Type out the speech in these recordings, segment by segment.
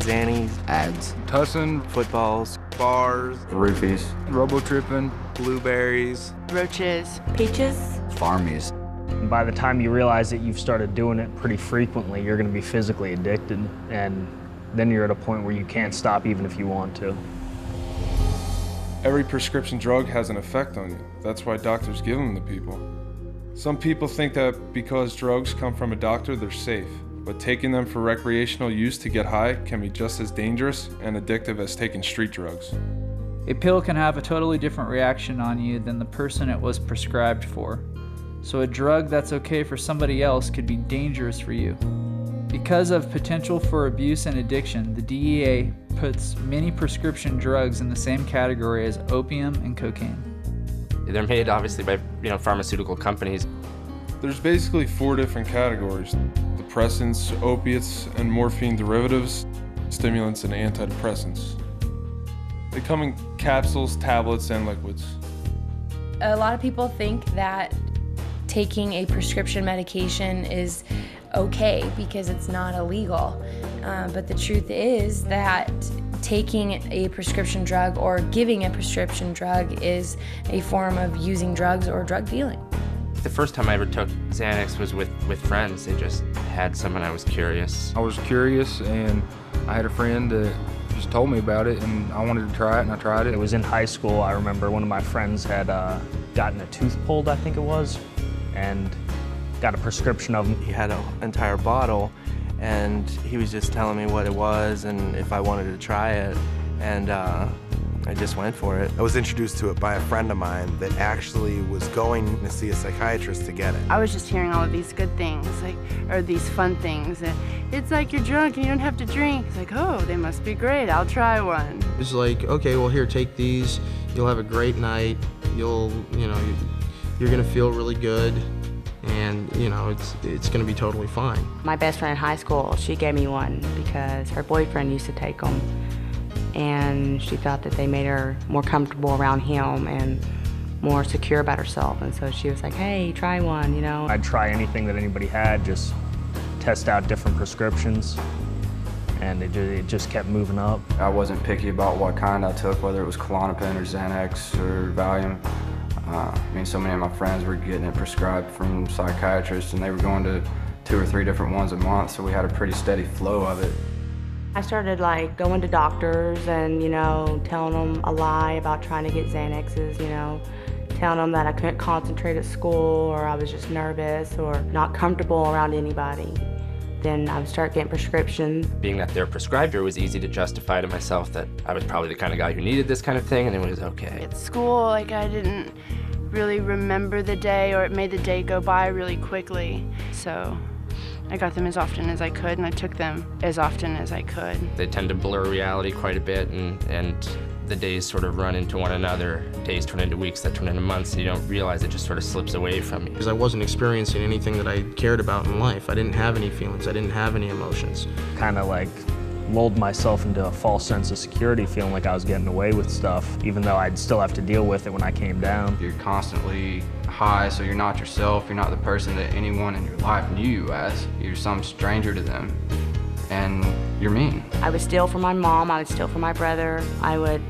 Xannies, ads, tussin, footballs, bars, roofies, robo-tripping, blueberries, roaches, peaches, farmies. And by the time you realize that you've started doing it pretty frequently, you're going to be physically addicted, and then you're at a point where you can't stop even if you want to. Every prescription drug has an effect on you. That's why doctors give them to people. Some people think that because drugs come from a doctor, they're safe. But taking them for recreational use to get high can be just as dangerous and addictive as taking street drugs. A pill can have a totally different reaction on you than the person it was prescribed for. So a drug that's okay for somebody else could be dangerous for you. Because of potential for abuse and addiction, the DEA puts many prescription drugs in the same category as opium and cocaine. They're made obviously by pharmaceutical companies. There's basically 4 different categories: depressants, opiates, and morphine derivatives, stimulants, and antidepressants. They come in capsules, tablets, and liquids. A lot of people think that taking a prescription medication is okay because it's not illegal. But the truth is that taking a prescription drug or giving a prescription drug is a form of using drugs or drug dealing. The first time I ever took Xanax was with friends. They just had some and I was curious. I was curious, and I had a friend that just told me about it, and I wanted to try it, and I tried it. It was in high school. I remember one of my friends had gotten a tooth pulled, I think it was, and got a prescription of them. He had an entire bottle, and he was just telling me what it was and if I wanted to try it, and I just went for it. I was introduced to it by a friend of mine that actually was going to see a psychiatrist to get it. I was just hearing all of these good things, or these fun things. It's like you're drunk and you don't have to drink. It's like, oh, they must be great, I'll try one. It's like, okay, well here, take these. You'll have a great night. You're gonna feel really good. And it's gonna be totally fine. My best friend in high school, she gave me one because her boyfriend used to take them, and she thought that they made her more comfortable around him and more secure about herself. And so she was like, hey, try one, I'd try anything that anybody had, just test out different prescriptions, and it just kept moving up. I wasn't picky about what kind I took, whether it was Klonopin or Xanax or Valium. So many of my friends were getting it prescribed from psychiatrists, and they were going to 2 or 3 different ones a month, so we had a pretty steady flow of it. I started going to doctors and, telling them a lie about trying to get Xanaxes, telling them that I couldn't concentrate at school, or I was just nervous or not comfortable around anybody. Then I would start getting prescriptions. Being that they're prescribed, it was easy to justify to myself that I was probably the kind of guy who needed this kind of thing, and it was okay. At school, I didn't really remember the day, or it made the day go by really quickly. So I got them as often as I could, and I took them as often as I could. They tend to blur reality quite a bit, and the days sort of run into one another. Days turn into weeks, that turn into months, and you don't realize it just sort of slips away from you. Because I wasn't experiencing anything that I cared about in life. I didn't have any feelings. I didn't have any emotions. Kind of lulled myself into a false sense of security, feeling like I was getting away with stuff, even though I'd still have to deal with it when I came down. You're constantly high, so you're not yourself. You're not the person that anyone in your life knew you as. You're some stranger to them, and you're mean. I would steal from my mom, I would steal from my brother, I would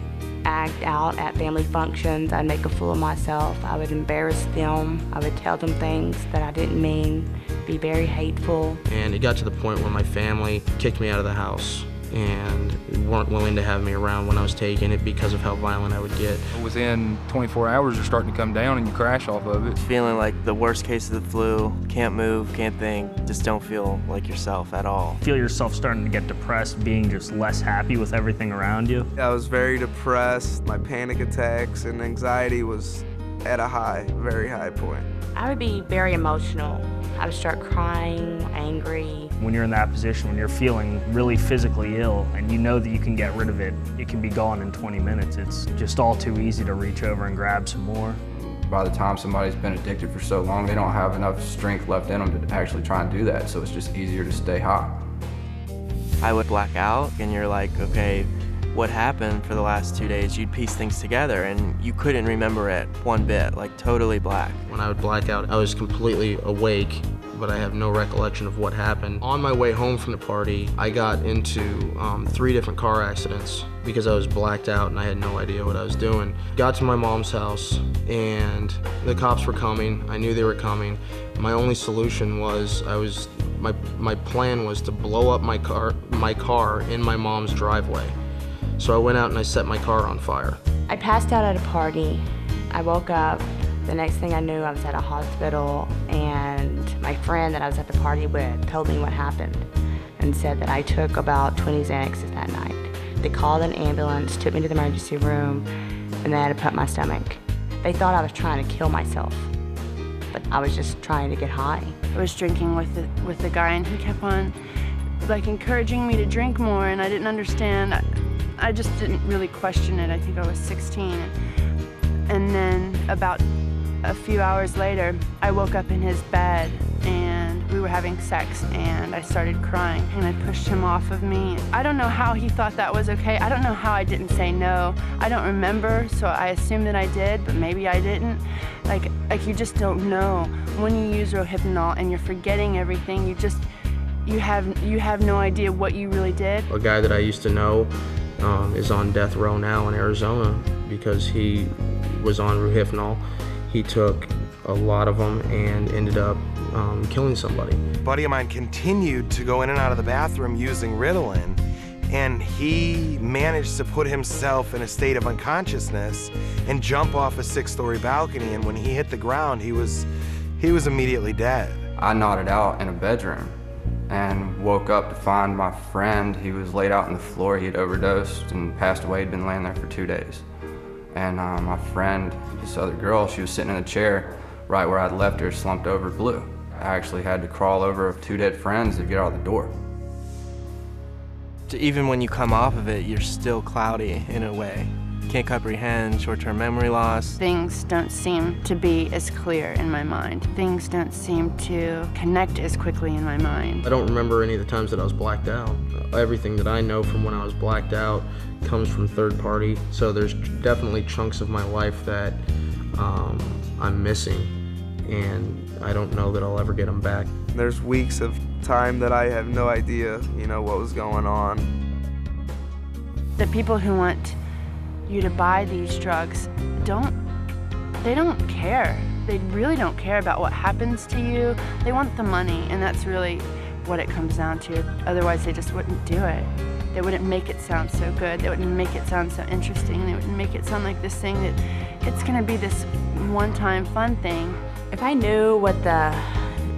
act out at family functions, I'd make a fool of myself, I would embarrass them, I would tell them things that I didn't mean, be very hateful. And it got to the point where my family kicked me out of the house and weren't willing to have me around when I was taking it because of how violent I would get. Within 24 hours, you're starting to come down and you crash off of it. Feeling like the worst case of the flu, can't move, can't think, just don't feel like yourself at all. Feel yourself starting to get depressed, being just less happy with everything around you. I was very depressed. My panic attacks and anxiety was at a very high point. I would be very emotional. I would start crying, angry. When you're in that position, when you're feeling really physically ill and you know that you can get rid of it, it can be gone in 20 minutes. It's just all too easy to reach over and grab some more. By the time somebody's been addicted for so long, they don't have enough strength left in them to actually try and do that, so it's just easier to stay high. I would black out, and you're like, okay, what happened for the last 2 days? You'd piece things together, and you couldn't remember it one bit, totally black. When I would black out, I was completely awake, but I have no recollection of what happened. On my way home from the party, I got into 3 different car accidents because I was blacked out and I had no idea what I was doing. Got to my mom's house and the cops were coming. I knew they were coming. My only solution was my plan was to blow up my car in my mom's driveway. So I went out and I set my car on fire. I passed out at a party. I woke up. The next thing I knew, I was at a hospital, and my friend that I was at the party with told me what happened and said that I took about 20 Xanaxes that night. They called an ambulance, took me to the emergency room, and they had to pump my stomach. They thought I was trying to kill myself, but I was just trying to get high. I was drinking with the guy, and he kept on like encouraging me to drink more, and I didn't understand. I just didn't really question it. I think I was 16. And then about a few hours later, I woke up in his bed and we were having sex and I started crying and I pushed him off of me. I don't know how he thought that was okay. I don't know how I didn't say no. I don't remember, so I assume that I did, but maybe I didn't. Like you just don't know. When you use Rohypnol and you're forgetting everything, you have no idea what you really did. A guy that I used to know is on death row now in Arizona because he was on Rohypnol. He took a lot of them and ended up killing somebody. A buddy of mine continued to go in and out of the bathroom using Ritalin, and he managed to put himself in a state of unconsciousness and jump off a 6-story balcony, and when he hit the ground, he was immediately dead. I nodded out in a bedroom and woke up to find my friend. He was laid out on the floor. He had overdosed and passed away. He'd been laying there for 2 days. And my friend, this other girl, she was sitting in a chair right where I'd left her, slumped over, blue. I actually had to crawl over 2 dead friends to get out the door. Even when you come off of it, you're still cloudy in a way. Can't comprehend, short-term memory loss. Things don't seem to be as clear in my mind. Things don't seem to connect as quickly in my mind. I don't remember any of the times that I was blacked out. Everything that I know from when I was blacked out comes from third party, so there's definitely chunks of my life that I'm missing, and I don't know that I'll ever get them back. There's weeks of time that I have no idea, what was going on. The people who want you to buy these drugs they don't care. They really don't care about what happens to you. They want the money, and that's really what it comes down to. Otherwise, they just wouldn't do it. They wouldn't make it sound so good. They wouldn't make it sound so interesting. They wouldn't make it sound like this thing that it's gonna be this one-time fun thing. If I knew what the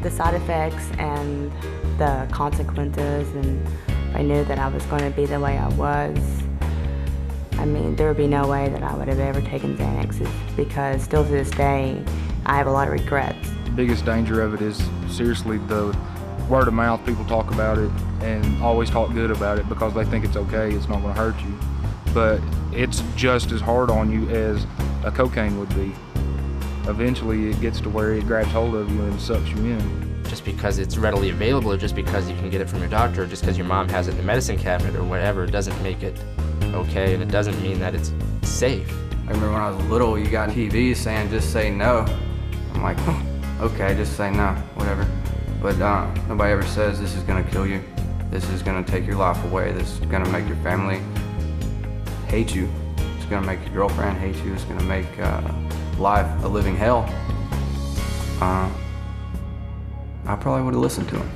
side effects and the consequences, and if I knew that I was going to be the way I was, I mean, there would be no way that I would have ever taken Xanaxes, because still to this day, I have a lot of regrets. The biggest danger of it is, seriously, the word of mouth. People talk about it and always talk good about it because they think it's okay, it's not going to hurt you. But it's just as hard on you as a cocaine would be. Eventually it gets to where it grabs hold of you and sucks you in. Just because it's readily available, or just because you can get it from your doctor, or just because your mom has it in the medicine cabinet or whatever, doesn't make it okay, and it doesn't mean that it's safe. I remember when I was little, you got TV saying, just say no. I'm like, okay, just say no, whatever. But nobody ever says this is gonna kill you. This is gonna take your life away. This is gonna make your family hate you. It's gonna make your girlfriend hate you. It's gonna make life a living hell. I probably would have listened to him.